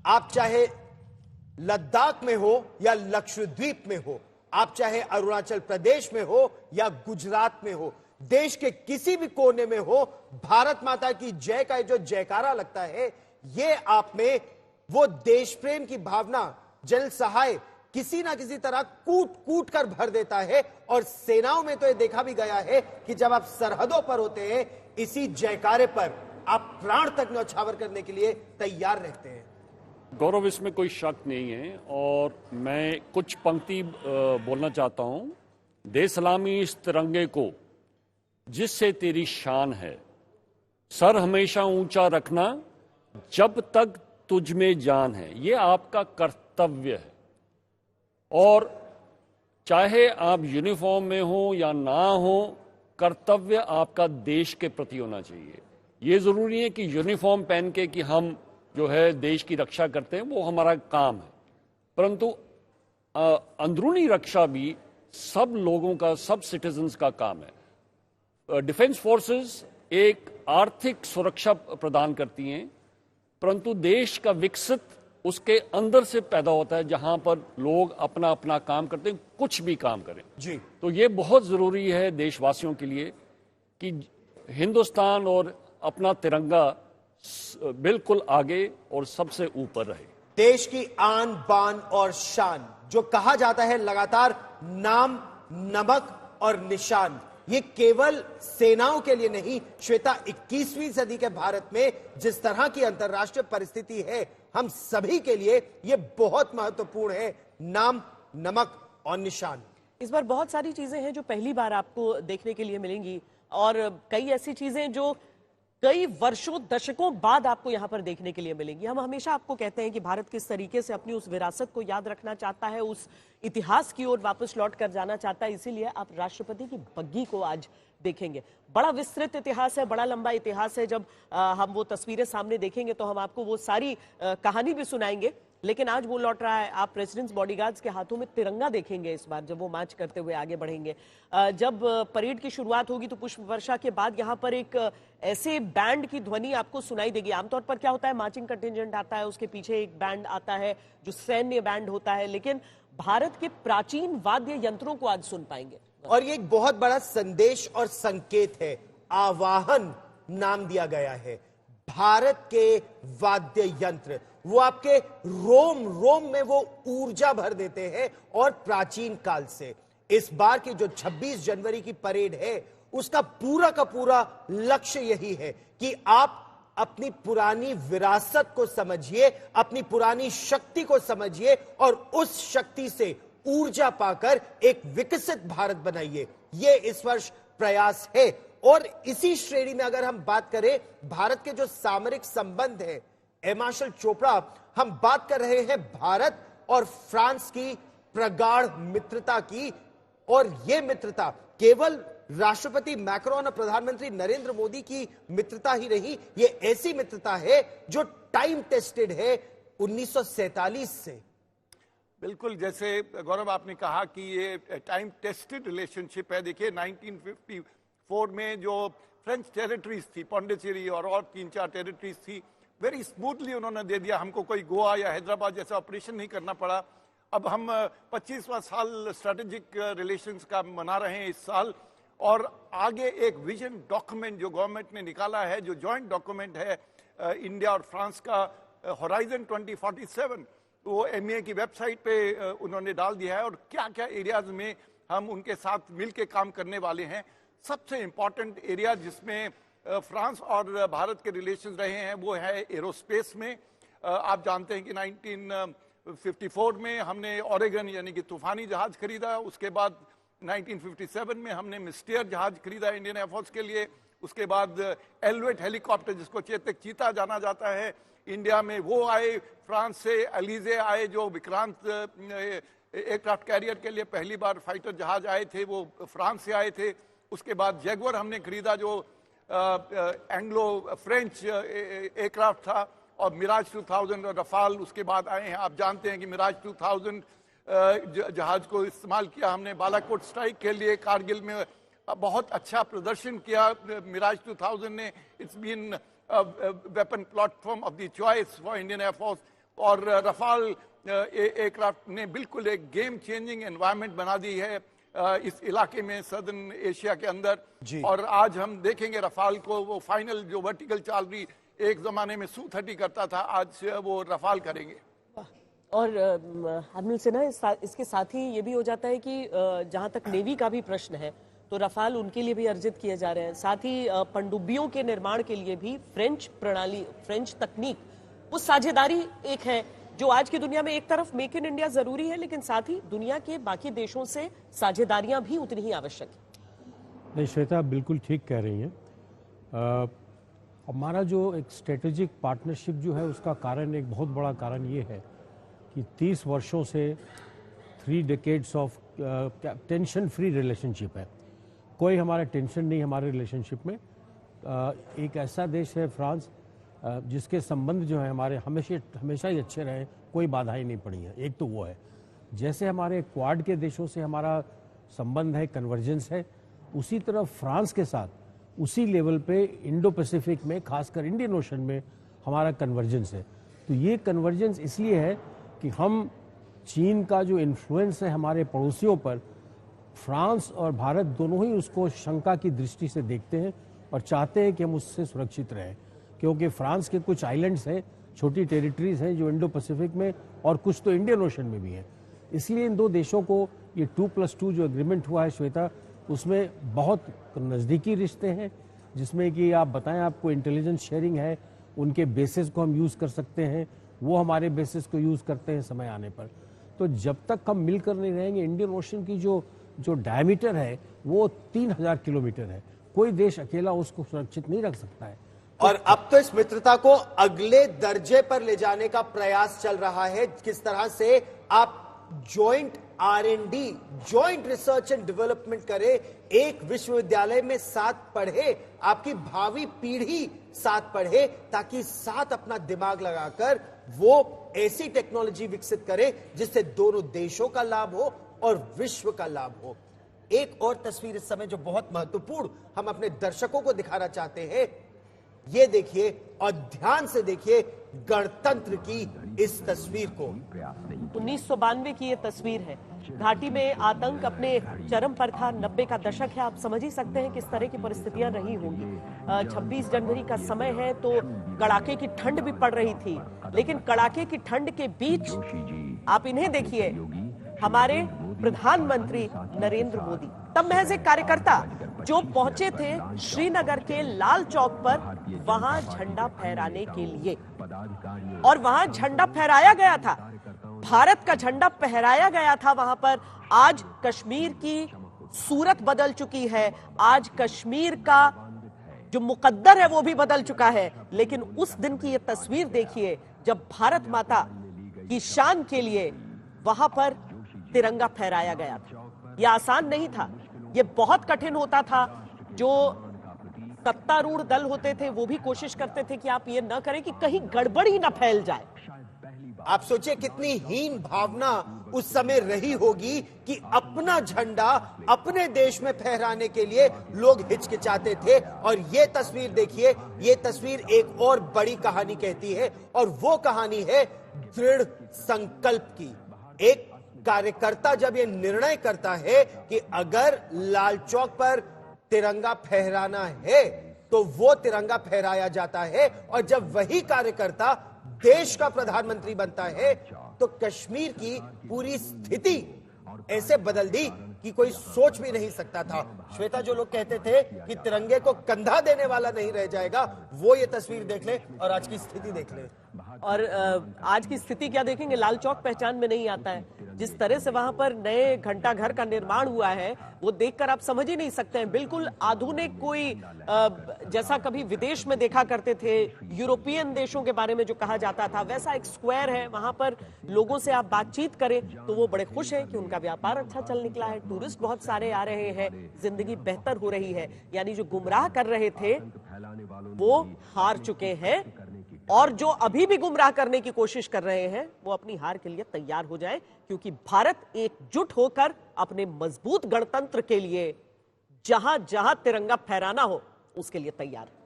आप चाहे लद्दाख में हो या लक्षद्वीप में हो, आप चाहे अरुणाचल प्रदेश में हो या गुजरात में हो, देश के किसी भी कोने में हो, भारत माता की जय का जो जयकारा लगता है, ये आप में वो देश प्रेम की भावना, जन सहाय किसी ना किसी तरह कूट कूट कर भर देता है। और सेनाओं में तो ये देखा भी गया है कि जब आप सरहदों पर होते हैं, इसी जयकारे पर आप प्राण तक न्यौछावर करने के लिए तैयार रहते हैं। गौरव, इसमें कोई शक नहीं है और मैं कुछ पंक्ति बोलना चाहता हूं। दे सलामी इस तिरंगे को जिससे तेरी शान है, सर हमेशा ऊंचा रखना जब तक तुझ में जान है। ये आपका कर्तव्य है और चाहे आप यूनिफॉर्म में हो या ना हो, कर्तव्य आपका देश के प्रति होना चाहिए। ये जरूरी है कि यूनिफॉर्म पहन के कि हम जो है देश की रक्षा करते हैं, वो हमारा काम है, परंतु अंदरूनी रक्षा भी सब लोगों का, सब सिटीजन्स का काम है। डिफेंस फोर्सेस एक आर्थिक सुरक्षा प्रदान करती हैं, परंतु देश का विकसित उसके अंदर से पैदा होता है, जहां पर लोग अपना अपना काम करते हैं, कुछ भी काम करें जी। तो ये बहुत जरूरी है देशवासियों के लिए कि हिंदुस्तान और अपना तिरंगा बिल्कुल आगे और सबसे ऊपर रहे। देश की आन बान और शान, जो कहा जाता है लगातार नाम, नमक और निशान, ये केवल सेनाओं के लिए नहीं, श्वेता 21वीं सदी के भारत में जिस तरह की अंतर्राष्ट्रीय परिस्थिति है, हम सभी के लिए ये बहुत महत्वपूर्ण है। नाम, नमक और निशान। इस बार बहुत सारी चीजें हैं जो पहली बार आपको देखने के लिए मिलेंगी और कई ऐसी चीजें जो कई वर्षों, दशकों बाद आपको यहां पर देखने के लिए मिलेंगी। हम हमेशा आपको कहते हैं कि भारत किस तरीके से अपनी उस विरासत को याद रखना चाहता है, उस इतिहास की ओर वापस लौट कर जाना चाहता है, इसीलिए आप राष्ट्रपति की बग्घी को आज देखेंगे। बड़ा विस्तृत इतिहास है, बड़ा लंबा इतिहास है। जब हम वो तस्वीरें सामने देखेंगे तो हम आपको वो सारी कहानी भी सुनाएंगे, लेकिन आज वो लौट रहा है। आप प्रेसिडेंट्स बॉडीगार्ड्स के हाथों में तिरंगा देखेंगे इस बार, जब वो मार्च करते हुए आगे बढ़ेंगे। जब परेड की शुरुआत होगी तो पुष्प वर्षा के बाद यहाँ पर एक ऐसे बैंड की ध्वनि आपको सुनाई देगी। आमतौर पर क्या होता है, मार्चिंग कंटिंजेंट आता है, उसके पीछे एक बैंड आता है जो सैन्य बैंड होता है, लेकिन भारत के प्राचीन वाद्य यंत्रों को आज सुन पाएंगे। और ये एक बहुत बड़ा संदेश और संकेत है। आवाहन नाम दिया गया है। भारत के वाद्य यंत्र वो आपके रोम रोम में वो ऊर्जा भर देते हैं। और प्राचीन काल से इस बार की जो 26 जनवरी की परेड है, उसका पूरा का पूरा लक्ष्य यही है कि आप अपनी पुरानी विरासत को समझिए, अपनी पुरानी शक्ति को समझिए और उस शक्ति से ऊर्जा पाकर एक विकसित भारत बनाइए। ये इस वर्ष प्रयास है। और इसी श्रेणी में अगर हम बात करें भारत के जो सामरिक संबंध है, एयर मार्शल चोपड़ा, हम बात कर रहे हैं भारत और फ्रांस की प्रगाढ़ मित्रता की। और यह मित्रता केवल राष्ट्रपति मैक्रोन और प्रधानमंत्री नरेंद्र मोदी की मित्रता ही नहीं, यह ऐसी मित्रता है जो टाइम टेस्टेड है 1947 से। बिल्कुल, जैसे गौरव आपने कहा कि ये टाइम टेस्टेड रिलेशनशिप है। देखिए 1954 में जो फ्रेंच टेरिटरीज थी, पौंडीचेरी और 3-4 टेरिटरीज थी, वेरी स्मूथली उन्होंने दे दिया। हमको कोई गोवा या हैदराबाद जैसा ऑपरेशन नहीं करना पड़ा। अब हम 25वां साल स्ट्रेटेजिक रिलेशंस का मना रहे हैं इस साल। और आगे एक विजन डॉक्यूमेंट जो गवर्नमेंट ने निकाला है, जो जॉइंट डॉक्यूमेंट है इंडिया और फ्रांस का, होराइजन 2047, वो एमए की वेबसाइट पे उन्होंने डाल दिया है। और क्या क्या एरियाज में हम उनके साथ मिलकर काम करने वाले हैं। सबसे इंपॉर्टेंट एरिया जिसमें फ्रांस और भारत के रिलेशंस रहे हैं वो है एरोस्पेस में। आप जानते हैं कि 1954 में हमने ओरेगन यानी कि तूफानी जहाज खरीदा। उसके बाद 1957 में हमने मिस्टियर जहाज खरीदा इंडियन एयरफोर्स के लिए। उसके बाद एलवेट हेलीकॉप्टर, जिसको चेतक चीता जाना जाता है, इंडिया में वो आए। फ्रांस से अलीजे आए, जो विक्रांत एयरक्राफ्ट कैरियर के लिए पहली बार फाइटर जहाज आए थे, वो फ्रांस से आए थे। उसके बाद जैगुआर हमने खरीदा, जो एंग्लो फ्रेंच एयरक्राफ्ट था। और मिराज 2000 और रफाल उसके बाद आए हैं। आप जानते हैं कि मिराज 2000 जहाज को इस्तेमाल किया हमने बालाकोट स्ट्राइक के लिए। कारगिल में बहुत अच्छा प्रदर्शन किया मिराज 2000 ने। It's been weapon platform of the choice for Indian Air Force. और रफाल एयरक्राफ्ट ने बिल्कुल एक गेम चेंजिंग एनवायरनमेंट बना दी है इस इलाके में, सदर्न एशिया के अंदर। और आज हम देखेंगे रफाल को, वो फाइनल जो वर्टिकल चाल रही एक जमाने में Su-30 करता था, आज वो रफाल करेंगे। और हरमिल से ना इसके साथ ही ये भी हो जाता है कि जहां तक नेवी का भी प्रश्न है तो रफाल उनके लिए भी अर्जित किए जा रहे हैं। साथ ही पनडुब्बियों के निर्माण के लिए भी फ्रेंच प्रणाली, फ्रेंच तकनीक, वो साझेदारी एक है जो आज की दुनिया में एक तरफ मेक इन इंडिया जरूरी है, लेकिन साथ ही दुनिया के बाकी देशों से साझेदारियां भी उतनी ही आवश्यक है। नहीं श्वेता, बिल्कुल ठीक कह रही हैं। हमारा जो एक स्ट्रेटेजिक पार्टनरशिप जो है उसका कारण, एक बहुत बड़ा कारण ये है कि 30 वर्षों से 3 decades of tension free relationship है। कोई हमारा टेंशन नहीं हमारे रिलेशनशिप में। एक ऐसा देश है फ्रांस जिसके संबंध जो है हमारे हमेशा ही अच्छे रहे, कोई बाधाएं नहीं पड़ी हैं। एक तो वो है, जैसे हमारे क्वाड के देशों से हमारा संबंध है, कन्वर्जेंस है, उसी तरह फ्रांस के साथ उसी लेवल पे इंडो पैसिफिक में, खासकर इंडियन ओशन में हमारा कन्वर्जेंस है। तो ये कन्वर्जेंस इसलिए है कि हम चीन का जो इन्फ्लुएंस है हमारे पड़ोसियों पर, फ्रांस और भारत दोनों ही उसको शंका की दृष्टि से देखते हैं और चाहते हैं कि हम उससे सुरक्षित रहें, क्योंकि फ्रांस के कुछ आइलैंड्स हैं, छोटी टेरिटरीज हैं जो इंडो पैसिफिक में, और कुछ तो इंडियन ओशन में भी हैं। इसलिए इन दो देशों को ये 2+2 जो एग्रीमेंट हुआ है श्वेता, उसमें बहुत नज़दीकी रिश्ते हैं, जिसमें कि आप बताएं आपको इंटेलिजेंस शेयरिंग है, उनके बेसिस को हम यूज़ कर सकते हैं, वो हमारे बेसिस को यूज़ करते हैं समय आने पर। तो जब तक हम मिलकर नहीं रहेंगे, इंडियन ओशन की जो डायमीटर है वो 3000 किलोमीटर है, कोई देश अकेला उसको सुरक्षित नहीं रख सकता है। और अब तो इस मित्रता को अगले दर्जे पर ले जाने का प्रयास चल रहा है। किस तरह से आप joint R&D, joint research and development करें, एक विश्वविद्यालय में साथ पढ़े, आपकी भावी पीढ़ी साथ पढ़े, ताकि साथ अपना दिमाग लगाकर वो ऐसी टेक्नोलॉजी विकसित करे जिससे दोनों देशों का लाभ हो और विश्व का लाभ हो। एक और तस्वीर इस समय जो बहुत महत्वपूर्ण हम अपने दर्शकों को दिखाना चाहते हैं, ये देखिए और ध्यान से देखिए गणतंत्र की इस तस्वीर को। 1992 की ये तस्वीर है। घाटी में आतंक अपने चरम पर था, 90 का दशक है। आप समझ ही सकते हैं किस तरह की परिस्थितियां रही होंगी। 26 जनवरी का समय है तो कड़ाके की ठंड भी पड़ रही थी, लेकिन कड़ाके की ठंड के बीच आप इन्हें देखिए, हमारे प्रधानमंत्री नरेंद्र मोदी, तब महज एक कार्यकर्ता जो पहुंचे थे श्रीनगर के लाल चौक पर वहां झंडा फहराने के लिए, और वहां झंडा फहराया गया था, भारत का झंडा फहराया गया था वहां पर। आज कश्मीर की सूरत बदल चुकी है, आज कश्मीर का जो मुकद्दर है वो भी बदल चुका है, लेकिन उस दिन की ये तस्वीर देखिए जब भारत माता की शान के लिए वहां पर तिरंगा फहराया गया था। यह आसान नहीं था, ये बहुत कठिन होता था। जो सत्तारूढ़ दल होते थे वो भी कोशिश करते थे कि आप ये न करें कि कहीं गड़बड़ी न फैल जाए। आप सोचिए कितनी हीन भावना उस समय रही होगी कि अपना झंडा अपने देश में फहराने के लिए लोग हिचकिचाते थे। और ये तस्वीर देखिए, ये तस्वीर एक और बड़ी कहानी कहती है, और वो कहानी है दृढ़ संकल्प की। एक कार्यकर्ता जब ये निर्णय करता है कि अगर लाल चौक पर तिरंगा फहराना है तो वो तिरंगा फहराया जाता है, और जब वही कार्यकर्ता देश का प्रधानमंत्री बनता है तो कश्मीर की पूरी स्थिति ऐसे बदल दी कि कोई सोच भी नहीं सकता था। श्वेता, जो लोग कहते थे कि तिरंगे को कंधा देने वाला नहीं रह जाएगा, वो ये तस्वीर देख ले और आज की स्थिति देख ले। और आज की स्थिति क्या देखेंगे, लाल चौक पहचान में नहीं आता है। जिस तरह से वहां पर नए घंटा घर का निर्माण हुआ है वो देखकर आप समझ ही नहीं सकते हैं। बिल्कुल आधुनिक, कोई जैसा कभी विदेश में देखा करते थे, यूरोपियन देशों के बारे में जो कहा जाता था, वैसा एक स्क्वायर है। वहां पर लोगों से आप बातचीत करें तो वो बड़े खुश हैं कि उनका व्यापार अच्छा चल निकला है, टूरिस्ट बहुत सारे आ रहे हैं, जिंदगी बेहतर हो रही है। यानी जो गुमराह कर रहे थे वो हार चुके हैं, और जो अभी भी गुमराह करने की कोशिश कर रहे हैं वो अपनी हार के लिए तैयार हो जाए, क्योंकि भारत एकजुट होकर अपने मजबूत गणतंत्र के लिए जहां जहां तिरंगा फहराना हो उसके लिए तैयार है।